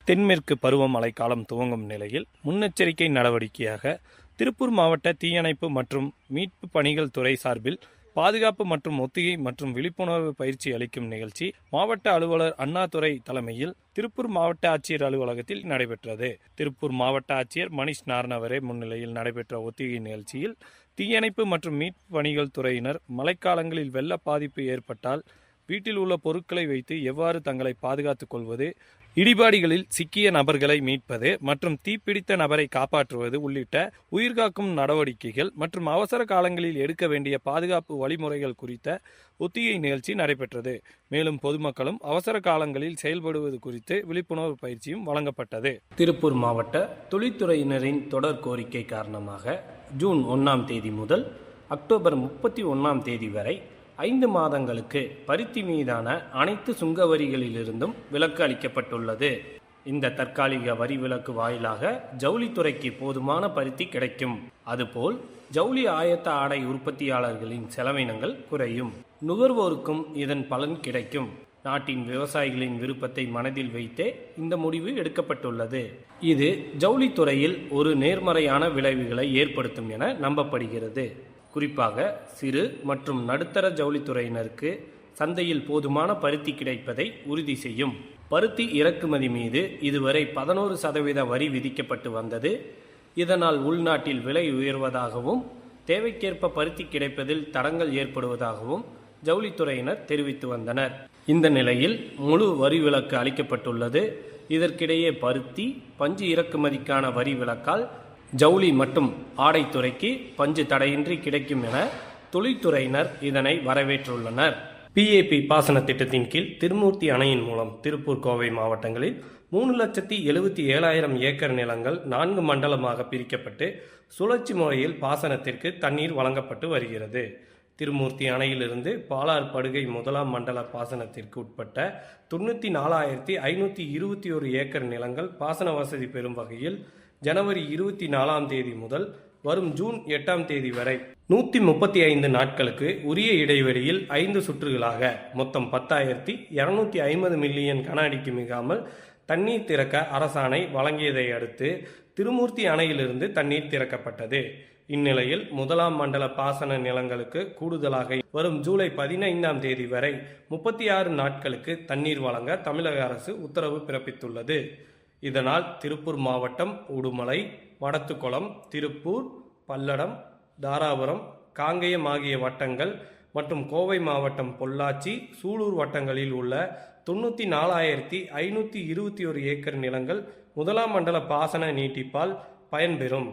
தென்மேற்கு பருவமழை காலம் துவங்கும் நிலையில் முன்னெச்சரிக்கை நடவடிக்கையாக திருப்பூர் மாவட்ட தீயணைப்பு மற்றும் மீட்பு பணிகள் துறை சார்பில் பாதுகாப்பு மற்றும் ஒத்திகை மற்றும் விழிப்புணர்வு பயிற்சி அளிக்கும் நிகழ்ச்சி மாவட்ட அலுவலர் அண்ணாதுரை தலைமையில் திருப்பூர் மாவட்ட ஆட்சியர் அலுவலகத்தில் நடைபெற்றது. திருப்பூர் மாவட்ட ஆட்சியர் மணிஷ் நார்னவரே முன்னிலையில் நடைபெற்ற ஒத்திகை நிகழ்ச்சியில் தீயணைப்பு மற்றும் மீட்பு பணிகள் துறையினர் மழைக்காலங்களில் வெள்ள பாதிப்பு ஏற்பட்டால் வீட்டில் உள்ள பொருட்களை வைத்து எவ்வாறு தங்களை பாதுகாத்துக் கொள்வது, இடிபாடுகளில் சிக்கிய நபர்களை மீட்பது மற்றும் தீப்பிடித்த நபரை காப்பாற்றுவது உள்ளிட்ட உயிர்காக்கும் நடவடிக்கைகள் மற்றும் அவசர காலங்களில் எடுக்க வேண்டிய பாதுகாப்பு வழிமுறைகள் குறித்த ஒத்திகை நிகழ்ச்சி நடைபெற்றது. மேலும் பொதுமக்களும் அவசர காலங்களில் செயல்படுவது குறித்து விழிப்புணர்வு பயிற்சியும் வழங்கப்பட்டது. திருப்பூர் மாவட்ட தொழில்துறையினரின் தொடர் கோரிக்கை காரணமாக ஜூன் 1ஆம் தேதி முதல் அக்டோபர் 31ஆம் தேதி வரை 5 மாதங்களுக்கு பருத்தி மீதான அனைத்து சுங்க வரிகளிலிருந்தும் விலக்கு அளிக்கப்பட்டுள்ளது. இந்த தற்காலிக வரி விலக்கு வாயிலாக ஜவுளித்துறைக்கு போதுமான பருத்தி கிடைக்கும். அதுபோல் ஜவுளி ஆயத்த ஆடை உற்பத்தியாளர்களின் செலவினங்கள் குறையும். நுகர்வோருக்கும் இதன் பலன் கிடைக்கும். நாட்டின் விவசாயிகளின் விருப்பத்தை மனதில் வைத்தே இந்த முடிவு எடுக்கப்பட்டுள்ளது. இது ஜவுளித்துறையில் ஒரு நேர்மறையான விளைவுகளை ஏற்படுத்தும் என நம்பப்படுகிறது. குறிப்பாக சிறு மற்றும் நடுத்தர ஜவுளித்துறையினருக்கு சந்தையில் போதுமான பருத்தி கிடைப்பதை உறுதி செய்யும். பருத்தி இறக்குமதி மீது இதுவரை 11% வரி விதிக்கப்பட்டு வந்தது. இதனால் உள்நாட்டில் விலை உயர்வதாகவும் தேவைக்கேற்ப பருத்தி கிடைப்பதில் தடங்கள் ஏற்படுவதாகவும் ஜவுளித்துறையினர் தெரிவித்து வந்தனர். இந்த நிலையில் முழு வரி விலக்கு அளிக்கப்பட்டுள்ளது. இதற்கிடையே பருத்தி, பஞ்சு இறக்குமதிக்கான வரி விலக்கால் ஜவுளி மற்றும் ஆடைத்துறைக்கு பஞ்சு தடையின்றி கிடைக்கும் என தொழில்துறையினர் இதனை வரவேற்றுள்ளனர். PAP பாசன திட்டத்தின் கீழ் திருமூர்த்தி அணையின் மூலம் திருப்பூர், கோவை மாவட்டங்களில் 3,77,000 ஏக்கர் நிலங்கள் 4 மண்டலமாக பிரிக்கப்பட்டு சுழற்சி முறையில் பாசனத்திற்கு தண்ணீர் வழங்கப்பட்டு வருகிறது. திருமூர்த்தி அணையிலிருந்து பாலார் படுகை 1ஆம் மண்டல பாசனத்திற்கு உட்பட்ட 94,521 ஏக்கர் நிலங்கள் பாசன வசதி பெறும் வகையில் ஜனவரி 24ஆம் தேதி முதல் வரும் ஜூன் 8ஆம் தேதி வரை 135 நாட்களுக்கு உரிய இடைவெளியில் 5 சுற்றுகளாக மொத்தம் 10,250 மில்லியன் கன அடிக்கு மிகாமல் தண்ணீர் திறக்க அரசாணை வழங்கியதை அடுத்து திருமூர்த்தி அணையிலிருந்து தண்ணீர் திறக்கப்பட்டது. இந்நிலையில் 1ஆம் மண்டல பாசன நிலங்களுக்கு கூடுதலாக வரும் ஜூலை 15ஆம் தேதி வரை 36 நாட்களுக்கு தண்ணீர் வழங்க தமிழக அரசு உத்தரவு பிறப்பித்துள்ளது. இதனால் திருப்பூர் மாவட்டம் உடுமலை, வடத்துக்குளம், திருப்பூர், பல்லடம், தாராபுரம், காங்கேயம் ஆகிய வட்டங்கள் மற்றும் கோவை மாவட்டம் பொள்ளாச்சி, சூலூர் வட்டங்களில் உள்ள 94,521 ஏக்கர் நிலங்கள் 1ஆம் மண்டல பாசன நீட்டிப்பால் பயன்பெறும்.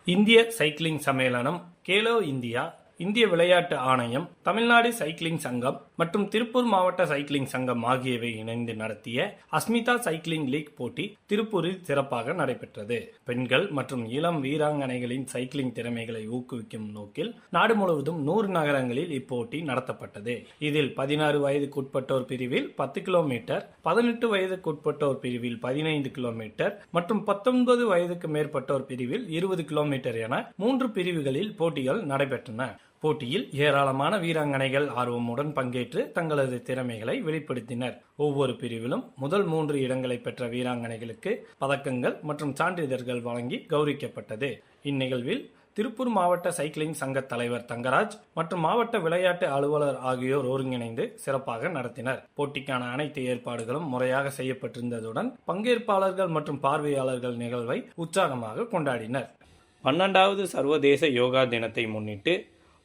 இந்திய சைக்கிளிங் சம்மேளனம், கேலோ இந்தியா, இந்திய விளையாட்டு ஆணையம், தமிழ்நாடு சைக்கிளிங் சங்கம் மற்றும் திருப்பூர் மாவட்ட சைக்கிளிங் சங்கம் ஆகியவை இணைந்து நடத்திய அஸ்மிதா சைக்கிளிங் லீக் போட்டி திருப்பூரில் சிறப்பாக நடைபெற்றது. பெண்கள் மற்றும் இளம் வீராங்கனைகளின் சைக்கிளிங் திறமைகளை ஊக்குவிக்கும் நோக்கில் நாடு முழுவதும் 100 நகரங்களில் இப்போட்டி நடத்தப்பட்டது. இதில் 16 வயதுக்குட்பட்டோர் பிரிவில் 10 கிலோமீட்டர், 18 வயதுக்குட்பட்டோர் பிரிவில் 15 கிலோமீட்டர் மற்றும் 19 வயதுக்கு மேற்பட்டோர் பிரிவில் 20 கிலோமீட்டர் என 3 பிரிவுகளில் போட்டிகள் நடைபெற்றன. போட்டியில் ஏராளமான வீராங்கனைகள் ஆர்வமுடன் பங்கேற்று தங்களது திறமைகளை வெளிப்படுத்தினர். ஒவ்வொரு பிரிவிலும் முதல் 3 இடங்களை பெற்ற வீராங்கனைகளுக்கு பதக்கங்கள் மற்றும் சான்றிதழ்கள் வழங்கி கௌரவிக்கப்பட்டது. இந்நிகழ்வில் திருப்பூர் மாவட்ட சைக்கிளிங் சங்க தலைவர் தங்கராஜ் மற்றும் மாவட்ட விளையாட்டு அலுவலர் ஆகியோர் ஒருங்கிணைந்து சிறப்பாக நடத்தினர். போட்டிக்கான அனைத்து ஏற்பாடுகளும் முறையாக செய்யப்பட்டிருந்ததுடன் பங்கேற்பாளர்கள் மற்றும் பார்வையாளர்கள் நிகழ்வை உற்சாகமாக கொண்டாடினர். 12வது சர்வதேச யோகா தினத்தை முன்னிட்டு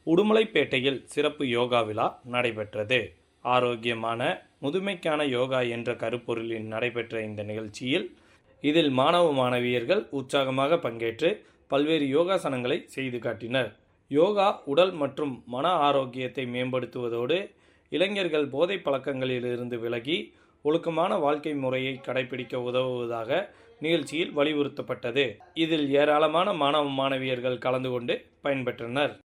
உடுமலைப்பேட்டையில் சிறப்பு யோகா விழா நடைபெற்றது. ஆரோக்கியமான முதுமைக்கான யோகா என்ற கருப்பொருளில் நடைபெற்ற இந்த நிகழ்ச்சியில் இதில் மாணவ மாணவியர்கள் உற்சாகமாக பங்கேற்று பல்வேறு யோகாசனங்களை செய்து காட்டினர். யோகா உடல் மற்றும் மன ஆரோக்கியத்தை மேம்படுத்துவதோடு இளைஞர்கள் போதை பழக்கங்களிலிருந்து விலகி ஒழுக்கமான வாழ்க்கை முறையை கடைபிடிக்க உதவுவதாக நிகழ்ச்சியில் வலியுறுத்தப்பட்டது. இதில் ஏராளமான மாணவ மாணவியர்கள் கலந்து கொண்டு பயன்பெற்றனர்.